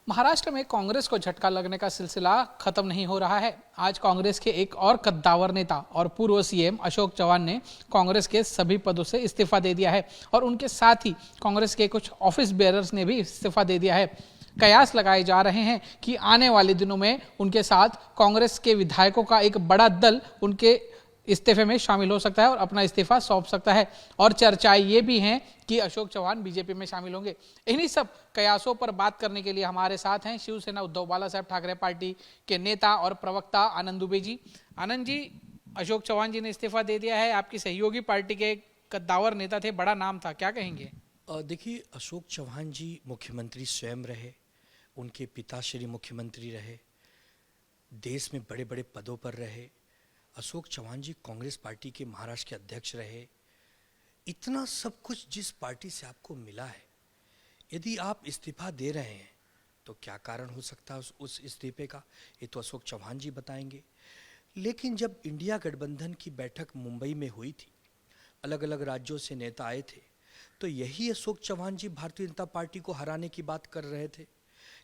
महाराष्ट्र में कांग्रेस को झटका लगने का सिलसिला खत्म नहीं हो रहा है। आज कांग्रेस के एक और कद्दावर नेता और पूर्व सीएम अशोक चव्हाण ने कांग्रेस के सभी पदों से इस्तीफा दे दिया है और उनके साथ ही कांग्रेस के कुछ ऑफिस बेयरर्स ने भी इस्तीफा दे दिया है। कयास लगाए जा रहे हैं कि आने वाले दिनों में उनके साथ कांग्रेस के विधायकों का एक बड़ा दल उनके इस्तीफे में शामिल हो सकता है और अपना इस्तीफा सौंप सकता है। और चर्चाएं ये भी हैं कि अशोक चव्हाण बीजेपी में शामिल होंगे। इन्हीं सब कयासों पर बात करने के लिए हमारे साथ हैं शिवसेना उद्धव बाला साहब ठाकरे पार्टी के नेता और प्रवक्ता आनंद दुबे जी। आनंद जी, अशोक चव्हाण जी ने इस्तीफा दे दिया है, आपकी सहयोगी पार्टी के कद्दावर नेता थे, बड़ा नाम था, क्या कहेंगे? देखिए, अशोक चव्हाण जी मुख्यमंत्री स्वयं रहे, उनके पिताश्री मुख्यमंत्री रहे, देश में बड़े बड़े पदों पर रहे। अशोक चव्हाण जी कांग्रेस पार्टी के महाराष्ट्र के अध्यक्ष रहे। इतना सब कुछ जिस पार्टी से आपको मिला है, यदि आप इस्तीफा दे रहे हैं तो क्या कारण हो सकता है उस इस्तीफे का, ये तो अशोक चव्हाण जी बताएंगे। लेकिन जब इंडिया गठबंधन की बैठक मुंबई में हुई थी, अलग अलग राज्यों से नेता आए थे, तो यही अशोक चव्हाण जी भारतीय जनता पार्टी को हराने की बात कर रहे थे।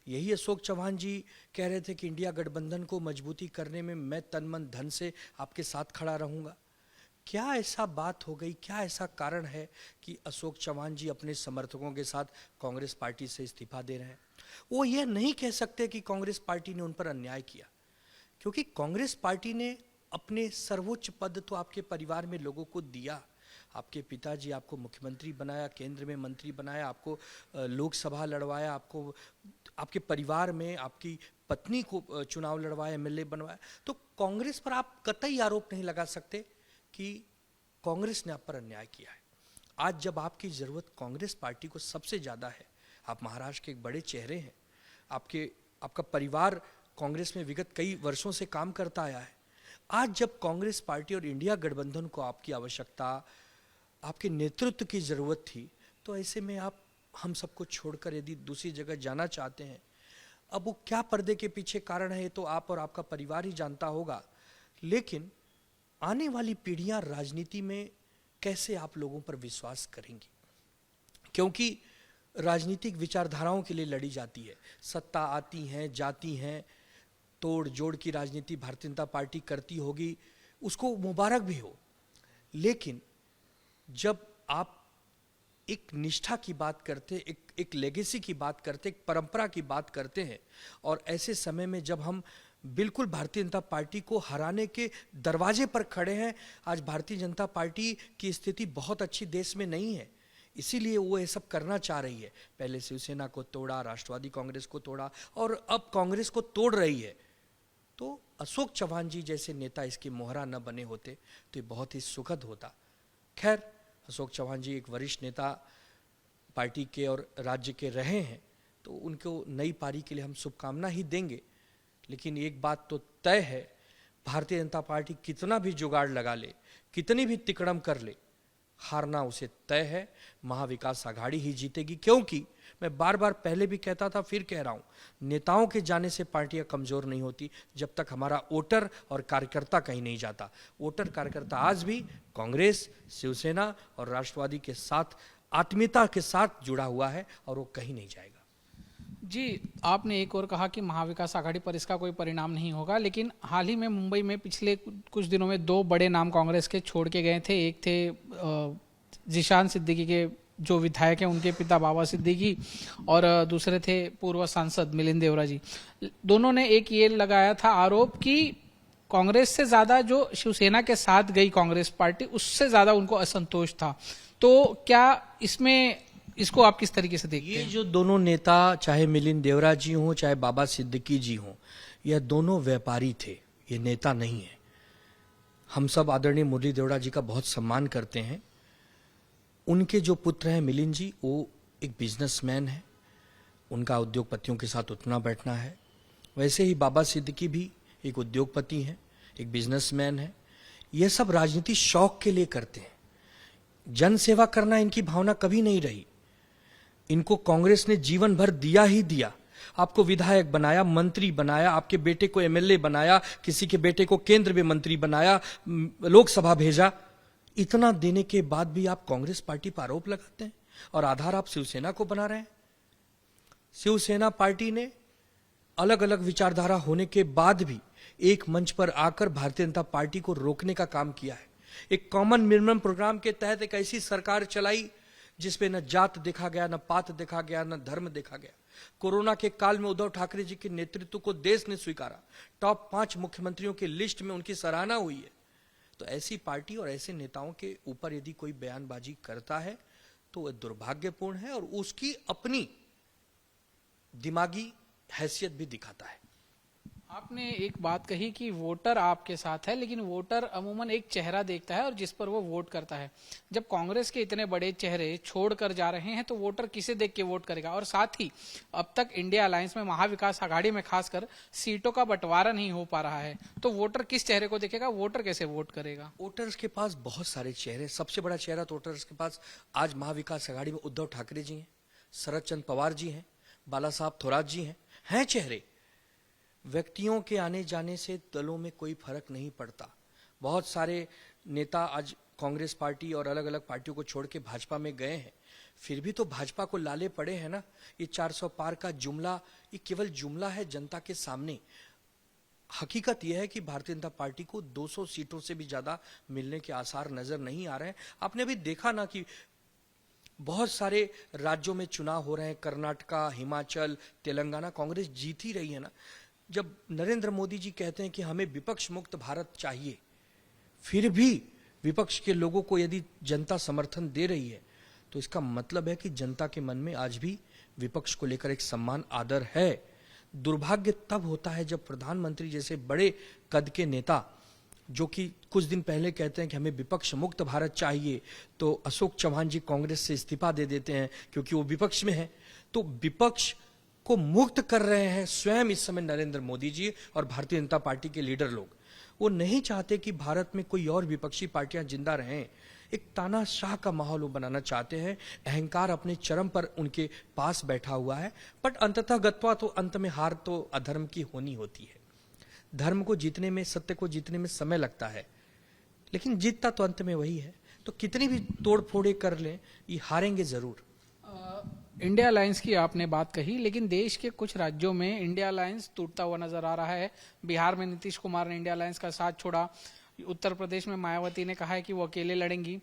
यही अशोक चव्हाण जी कह रहे थे कि इंडिया गठबंधन को मजबूती करने में मैं तन मन धन से आपके साथ खड़ा रहूंगा। क्या ऐसा बात हो गई, क्या ऐसा कारण है कि अशोक चव्हाण जी अपने समर्थकों के साथ कांग्रेस पार्टी से इस्तीफा दे रहे हैं? वो ये नहीं कह सकते कि कांग्रेस पार्टी ने उन पर अन्याय किया, क्योंकि कांग्रेस पार्टी ने अपने सर्वोच्च पद तो आपके परिवार में लोगों को दिया। आपके पिताजी आपको मुख्यमंत्री बनाया, केंद्र में मंत्री बनाया, आपको लोकसभा लड़वाया, आपको आपके परिवार में आपकी पत्नी को चुनाव लड़वाया, एमएलए बनवाया। तो कांग्रेस पर आप कतई आरोप नहीं लगा सकते कि कांग्रेस ने आप पर अन्याय किया है। आज जब आपकी ज़रूरत कांग्रेस पार्टी को सबसे ज़्यादा है, आप महाराष्ट्र के एक बड़े चेहरे हैं, आपका परिवार कांग्रेस में विगत कई वर्षों से काम करता आया है। आज जब कांग्रेस पार्टी और इंडिया गठबंधन को आपकी आवश्यकता, आपके नेतृत्व की ज़रूरत थी, तो ऐसे में आप हम सबको छोड़कर यदि दूसरी जगह जाना चाहते हैं, अब वो क्या पर्दे के पीछे कारण है तो आप और आपका परिवार ही जानता होगा। लेकिन आने वाली पीढ़ियां राजनीति में कैसे आप लोगों पर विश्वास करेंगी, क्योंकि राजनीतिक विचारधाराओं के लिए लड़ी जाती है। सत्ता आती हैं, जाती हैं, तोड़ जोड़ की राजनीति भारतीय जनता पार्टी करती होगी, उसको मुबारक भी हो। लेकिन जब आप एक निष्ठा की बात करते, एक लेगेसी की बात करते, एक परंपरा की बात करते हैं, और ऐसे समय में जब हम बिल्कुल भारतीय जनता पार्टी को हराने के दरवाजे पर खड़े हैं, आज भारतीय जनता पार्टी की स्थिति बहुत अच्छी देश में नहीं है, इसीलिए वो ये सब करना चाह रही है। पहले शिवसेना को तोड़ा, राष्ट्रवादी कांग्रेस को तोड़ा, और अब कांग्रेस को तोड़ रही है। तो अशोक चव्हाण जी जैसे नेता इसकी मोहरा न बने होते तो ये बहुत ही सुखद होता। खैर, अशोक चव्हाण जी एक वरिष्ठ नेता पार्टी के और राज्य के रहे हैं, तो उनको नई पारी के लिए हम शुभकामना ही देंगे। लेकिन एक बात तो तय है, भारतीय जनता पार्टी कितना भी जुगाड़ लगा ले, कितनी भी तिकड़म कर ले, हारना उसे तय है। महाविकास आघाड़ी ही जीतेगी, क्योंकि मैं बार बार पहले भी कहता था, फिर कह रहा हूं, नेताओं के जाने से पार्टियां कमजोर नहीं होती जब तक हमारा वोटर और कार्यकर्ता कहीं नहीं जाता। वोटर कार्यकर्ता आज भी कांग्रेस, शिवसेना और राष्ट्रवादी के साथ आत्मीयता के साथ जुड़ा हुआ है और वो कहीं नहीं जाएगा। जी, आपने एक और कहा कि महाविकास आघाड़ी पर इसका कोई परिणाम नहीं होगा, लेकिन हाल ही में मुंबई में पिछले कुछ दिनों में दो बड़े नाम कांग्रेस के छोड़ के गए थे। एक थे जिशान सिद्दीकी के जो विधायक हैं, उनके पिता बाबा सिद्दीकी, और दूसरे थे पूर्व सांसद मिलिंद देवरा जी। दोनों ने एक ये लगाया था आरोप कि कांग्रेस से ज्यादा जो शिवसेना के साथ गई कांग्रेस पार्टी, उससे ज्यादा उनको असंतोष था। तो क्या इसको आप किस तरीके से देखते हैं? ये जो दोनों नेता, चाहे मिलिंद देवरा जी हों, चाहे बाबा सिद्दीकी जी हों, यह दोनों व्यापारी थे, ये नेता नहीं है। हम सब आदरणीय मुरली देवरा जी का बहुत सम्मान करते हैं। उनके जो पुत्र हैं मिलिंद जी, वो एक बिजनेसमैन है, उनका उद्योगपतियों के साथ उठना बैठना है। वैसे ही बाबा सिद्दीकी भी एक उद्योगपति हैं, एक बिजनेसमैन है। ये सब राजनीति शौक के लिए करते हैं, जन सेवा करना इनकी भावना कभी नहीं रही। इनको कांग्रेस ने जीवन भर दिया ही दिया। आपको विधायक बनाया, मंत्री बनाया, आपके बेटे को एमएलए बनाया, किसी के बेटे को केंद्र में मंत्री बनाया, लोकसभा भेजा। इतना देने के बाद भी आप कांग्रेस पार्टी पर आरोप लगाते हैं और आधार आप शिवसेना को बना रहे हैं। शिवसेना पार्टी ने अलग अलग विचारधारा होने के बाद भी एक मंच पर आकर भारतीय जनता पार्टी को रोकने का काम किया है। एक कॉमन मिनिमम प्रोग्राम के तहत एक ऐसी सरकार चलाई जिसमें न जात देखा गया, न पात देखा गया, न धर्म देखा गया। कोरोना के काल में उद्धव ठाकरे जी के नेतृत्व को देश ने स्वीकारा। टॉप 5 मुख्यमंत्रियों की लिस्ट में उनकी सराहना हुई है। तो ऐसी पार्टी और ऐसे नेताओं के ऊपर यदि कोई बयानबाजी करता है तो वह दुर्भाग्यपूर्ण है और उसकी अपनी दिमागी हैसियत भी दिखाता है। आपने एक बात कही कि वोटर आपके साथ है, लेकिन वोटर अमूमन एक चेहरा देखता है और जिस पर वो वोट करता है। जब कांग्रेस के इतने बड़े चेहरे छोड़कर जा रहे हैं तो वोटर किसे देख के वोट करेगा? और साथ ही अब तक इंडिया अलायंस में, महाविकास आघाड़ी में खासकर सीटों का बंटवारा नहीं हो पा रहा है, तो वोटर किस चेहरे को देखेगा? वोटर कैसे वोट करेगा? वोटर्स के पास बहुत सारे चेहरे। सबसे बड़ा चेहरा तो वोटर्स के पास आज महाविकास आघाड़ी में उद्धव ठाकरे जी हैं, शरद चंद्र पवार जी हैं, बाला साहब थोराट जी हैं चेहरे। व्यक्तियों के आने जाने से दलों में कोई फर्क नहीं पड़ता। बहुत सारे नेता आज कांग्रेस पार्टी और अलग अलग पार्टियों को छोड़ के भाजपा में गए हैं, फिर भी तो भाजपा को लाले पड़े हैं ना। ये 400 पार का जुमला, ये केवल जुमला है जनता के सामने। हकीकत यह है कि भारतीय जनता पार्टी को 200 सीटों से भी ज्यादा मिलने के आसार नजर नहीं आ रहे हैं। आपने अभी देखा ना कि बहुत सारे राज्यों में चुनाव हो रहे हैं, कर्नाटका, हिमाचल, तेलंगाना, कांग्रेस जीत ही रही है ना। जब नरेंद्र मोदी जी कहते हैं कि हमें विपक्ष मुक्त भारत चाहिए, फिर भी विपक्ष के लोगों को यदि जनता समर्थन दे रही है तो इसका मतलब है कि जनता के मन में आज भी विपक्ष को लेकर एक सम्मान, आदर है। दुर्भाग्य तब होता है जब प्रधानमंत्री जैसे बड़े कद के नेता, जो कि कुछ दिन पहले कहते हैं कि हमें विपक्ष मुक्त भारत चाहिए, तो अशोक चौहान जी कांग्रेस से इस्तीफा दे देते हैं क्योंकि वो विपक्ष में है। तो विपक्ष को मुक्त कर रहे हैं स्वयं इस समय नरेंद्र मोदी जी और भारतीय जनता पार्टी के लीडर लोग। वो नहीं चाहते कि भारत में कोई और विपक्षी पार्टियां जिंदा रहें। एक तानाशाह का माहौल वो बनाना चाहते हैं। अहंकार अपने चरम पर उनके पास बैठा हुआ है। बट अंततः गत्वा तो अंत में हार तो अधर्म की होनी होती है। धर्म को जीतने में, सत्य को जीतने में समय लगता है, लेकिन जीतता तो अंत में वही है। तो कितनी भी तोड़ फोड़े कर लें, ये हारेंगे जरूर। इंडिया अलायंस की आपने बात कही, लेकिन देश के कुछ राज्यों में इंडिया अलायंस टूटता हुआ नजर आ रहा है। बिहार में नीतीश कुमार ने इंडिया अलायंस का साथ छोड़ा। उत्तर प्रदेश में मायावती ने कहा है कि वो अकेले लड़ेंगी।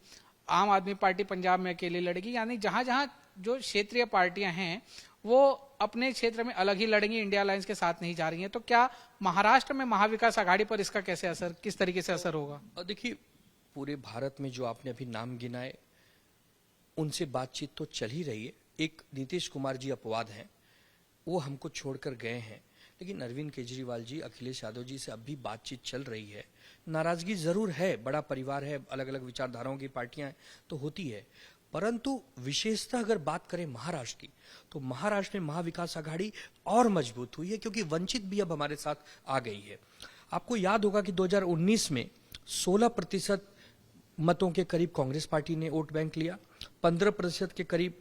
आम आदमी पार्टी पंजाब में अकेले लड़ेगी। यानी जहां जहां जो क्षेत्रीय पार्टियां हैं वो अपने क्षेत्र में अलग ही लड़ेंगी, इंडिया अलायंस के साथ नहीं जा रही हैं। तो क्या महाराष्ट्र में महाविकास आघाड़ी पर इसका कैसे असर, किस तरीके से असर होगा? देखिए, पूरे भारत में जो आपने अभी नाम गिनाए, उनसे बातचीत तो चल ही रही है। एक नीतीश कुमार जी अपवाद हैं, वो हमको छोड़कर गए हैं, लेकिन अरविंद केजरीवाल जी, अखिलेश यादव जी से अब भी बातचीत चल रही है। नाराजगी जरूर है, बड़ा परिवार है, अलग अलग विचारधाराओं की पार्टियां हैं तो होती है। परंतु विशेषतः अगर बात करें महाराष्ट्र की, तो महाराष्ट्र में महाविकास आघाड़ी और मजबूत हुई है क्योंकि वंचित भी अब हमारे साथ आ गई है। आपको याद होगा कि 2019 में 16% मतों के करीब कांग्रेस पार्टी ने वोट बैंक लिया, 15% के करीब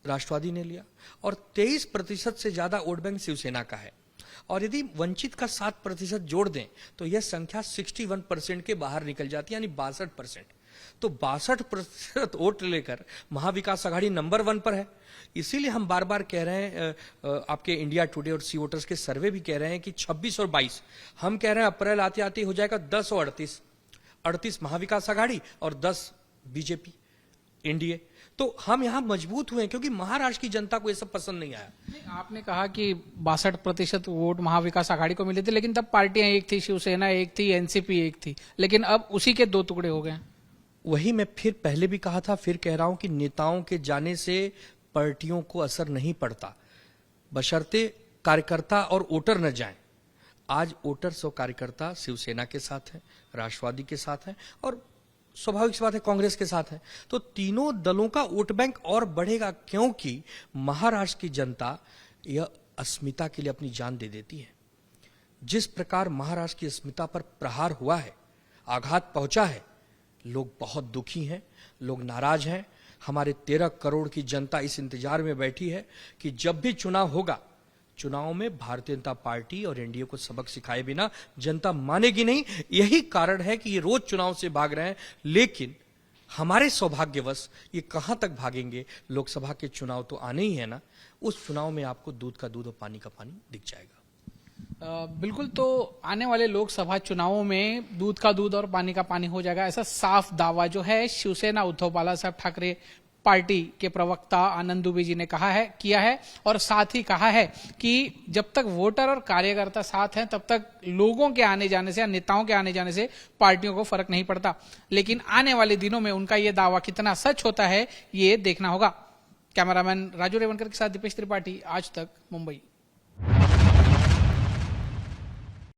राष्ट्रवादी ने लिया और 23% से ज्यादा वोट बैंक शिवसेना का है। और यदि वंचित का 7% जोड़ दें तो यह संख्या 61% के बाहर निकल जाती है, यानी 62%। तो 62% वोट लेकर महाविकास आघाड़ी नंबर 1 पर है। इसीलिए हम बार बार कह रहे हैं, आपके इंडिया टुडे और सी वोटर्स के सर्वे भी कह रहे हैं कि 26 और 22, हम कह रहे हैं अप्रैल आते आते हो जाएगा 10 और 38 महाविकास आघाड़ी और 10 बीजेपी एनडीए। तो हम यहां मजबूत हुए क्योंकि महाराष्ट्र की जनता को यह सब पसंद नहीं आया। आपने कहा कि 62% वोट महाविकास आघाड़ी को मिले थे, लेकिन तब पार्टियां एक थी, शिवसेना एक थी, एनसीपी एक थी, लेकिन अब उसी के 2 टुकड़े हो गए। वही मैं फिर पहले भी कहा था, फिर कह रहा हूं कि नेताओं के जाने से पार्टियों को असर नहीं पड़ता, बशर्ते कार्यकर्ता और वोटर न जाएं। आज वोटर्स और कार्यकर्ता शिवसेना के साथ हैं, राष्ट्रवादी के साथ हैं और स्वाभाविक सी बात है कांग्रेस के साथ है। तो तीनों दलों का वोट बैंक और बढ़ेगा क्योंकि महाराष्ट्र की जनता यह अस्मिता के लिए अपनी जान दे देती है। जिस प्रकार महाराष्ट्र की अस्मिता पर प्रहार हुआ है, आघात पहुंचा है, लोग बहुत दुखी हैं, लोग नाराज हैं। हमारे 13 करोड़ की जनता इस इंतजार में बैठी है कि जब भी चुनाव होगा, चुनाव में भारतीय जनता पार्टी और एनडीए को सबक सिखाए बिना जनता मानेगी नहीं। यही कारण है कि ये रोज चुनाव से भाग रहे हैं, लेकिन हमारे सौभाग्यवश ये कहां तक भागेंगे। लोकसभा के चुनाव तो आने ही है ना, उस चुनाव में आपको दूध का दूध और पानी का पानी दिख जाएगा। बिल्कुल। तो आने वाले लोकसभा चुनावों में दूध का दूध और पानी का पानी हो जाएगा, ऐसा साफ दावा जो है शिवसेना उद्धव बालासाहेब ठाकरे पार्टी के प्रवक्ता आनंद दुबे जी ने किया है और साथ ही कहा है कि जब तक वोटर और कार्यकर्ता साथ हैं तब तक लोगों के आने जाने से या नेताओं के आने जाने से पार्टियों को फर्क नहीं पड़ता। लेकिन आने वाले दिनों में उनका यह दावा कितना सच होता है ये देखना होगा। कैमरामैन राजू रेवनकर के साथ दीपेश त्रिपाठी, आज तक, मुंबई।